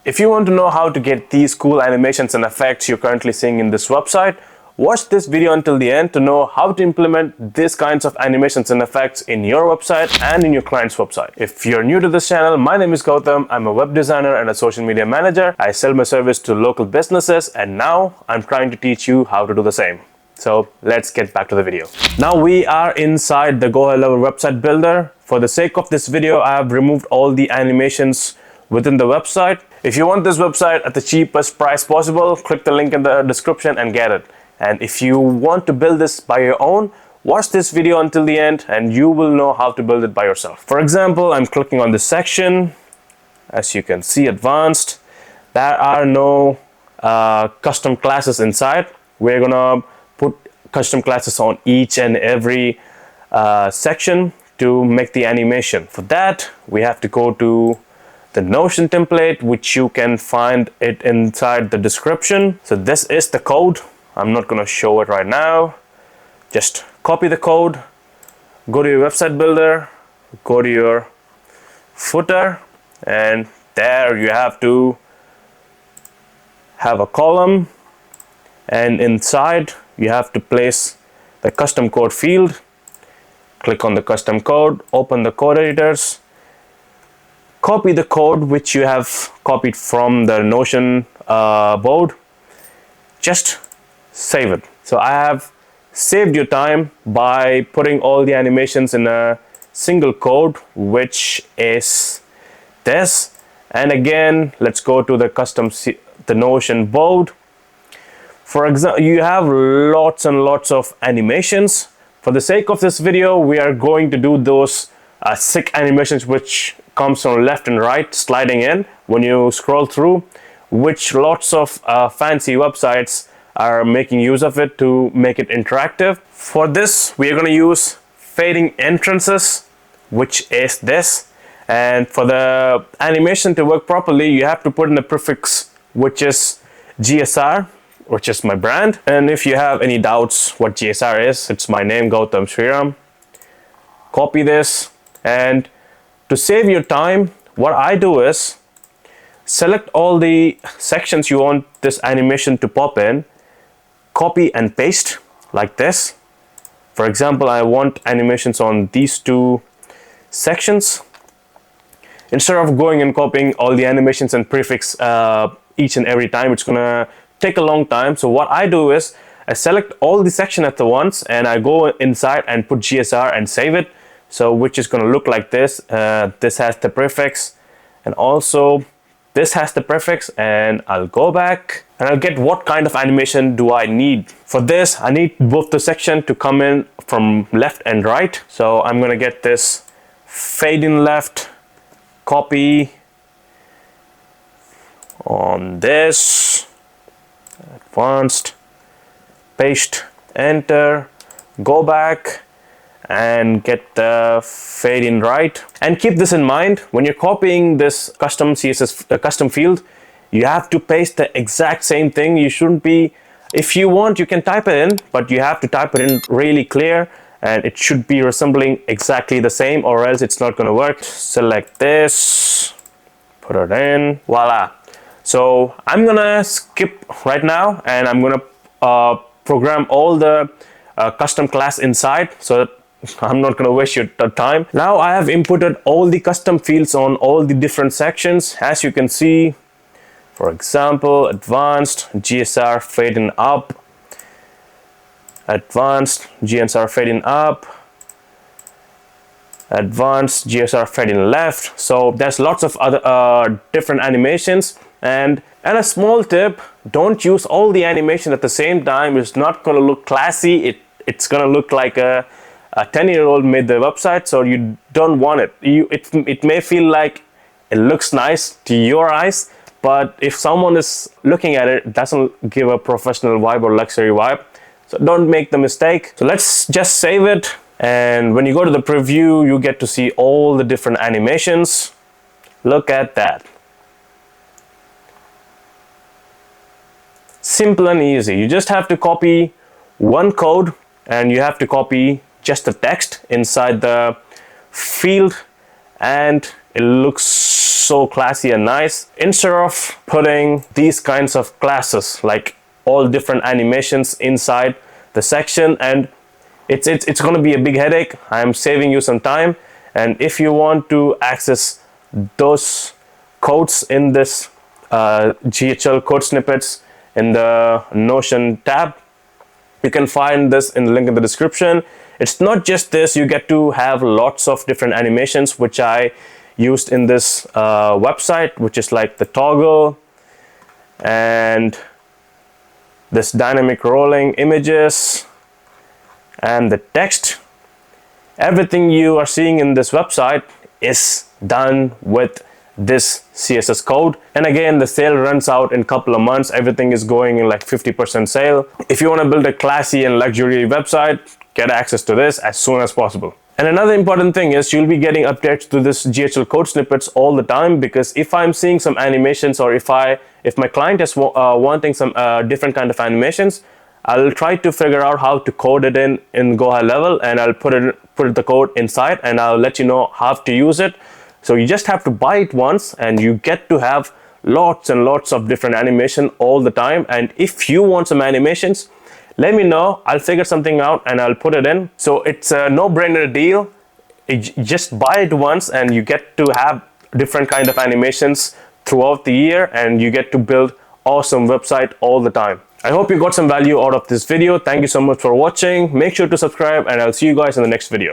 If you want to know how to get these cool animations and effects you're currently seeing in this website, watch this video until the end to know how to implement these kinds of animations and effects in your website and in your client's website. If you're new to this channel, my name is Gautam. I'm a web designer and a social media manager. I sell my service to local businesses, and now I'm trying to teach you how to do the same. So let's get back to the video. Now we are inside the GoHighLevel website builder. For the sake of this video, I have removed all the animations within the website. If you want this website at the cheapest price possible, click the link in the description and get it. And if you want to build this by your own, watch this video until the end and you will know how to build it by yourself. For example, I'm clicking on this section. As you can see, advanced. There are no custom classes inside. We're gonna put custom classes on each and every section to make the animation. For that, we have to go to the Notion template, which you can find it inside the description. So this is the code. I'm not going to show it right now. Just copy the code, go to your website builder, go to your footer, and there you have to have a column, and inside you have to place the custom code field. Click on the custom code, open the code editors, copy the code which you have copied from the Notion board, just save it. So I have saved your time by putting all the animations in a single code, which is this. And again, let's go to the Notion board. For example, you have lots and lots of animations. For the sake of this video, we are going to do those sick animations which comes from left and right sliding in when you scroll through, which lots of fancy websites are making use of it to make it interactive. For this, we are going to use fading entrances, which is this. And for the animation to work properly, you have to put in the prefix, which is GSR, which is my brand. And if you have any doubts what GSR is, it's my name, Gautam Sriram. Copy this, and to save your time, what I do is select all the sections you want this animation to pop in, copy and paste like this. For example, I want animations on these two sections. Instead of going and copying all the animations and prefix each and every time, it's gonna take a long time. So what I do is I select all the section at the once and I go inside and put GSR and save it. So which is gonna look like this. This has the prefix, and also this has the prefix, and I'll go back and I'll get what kind of animation do I need. For this, I need both the section to come in from left and right. So I'm gonna get this fade in left, copy on this, advanced, paste, enter, go back and get the fade in right. And keep this in mind, when you're copying this custom CSS custom field, you have to paste the exact same thing. You shouldn't be, if you want, you can type it in, but you have to type it in really clear, and it should be resembling exactly the same, or else it's not going to work. Select this, put it in, voila. So I'm gonna skip right now, and I'm gonna program all the custom class inside, so that I'm not going to waste your time. Now I have inputted all the custom fields on all the different sections. As you can see, for example, advanced, GSR fading up, advanced, GSR fading up, advanced, GSR fading left. So there's lots of other different animations. And a small tip, don't use all the animation at the same time. It's not going to look classy. It's going to look like a 10-year-old made the website, so you don't want it. It may feel like it looks nice to your eyes, but if someone is looking at it, it doesn't give a professional vibe or luxury vibe. So don't make the mistake. So let's just save it, and when you go to the preview, you get to see all the different animations. Look at that. Simple and easy. You just have to copy one code, and you have to copy just the text inside the field, and it looks so classy and nice. Instead of putting these kinds of classes, like all different animations inside the section, and it's going to be a big headache. I am saving you some time. And if you want to access those codes in this GHL code snippets in the Notion tab, you can find this in the link in the description. It's not just this, you get to have lots of different animations which I used in this website, which is like the toggle and this dynamic rolling images and the text. Everything you are seeing in this website is done with this CSS code. And again, the sale runs out in a couple of months. Everything is going in like 50% sale. If you want to build a classy and luxury website, get access to this as soon as possible. And another important thing is you'll be getting updates to this GHL code snippets all the time, because if I'm seeing some animations, or if my client is wanting some different kind of animations, I'll try to figure out how to code it in GoHighLevel, and I'll put the code inside, and I'll let you know how to use it. So you just have to buy it once, and you get to have lots and lots of different animation all the time. And if you want some animations, let me know. I'll figure something out and I'll put it in. So it's a no-brainer deal. Just buy it once and you get to have different kind of animations throughout the year, and you get to build awesome website all the time. I hope you got some value out of this video. Thank you so much for watching. Make sure to subscribe, and I'll see you guys in the next video.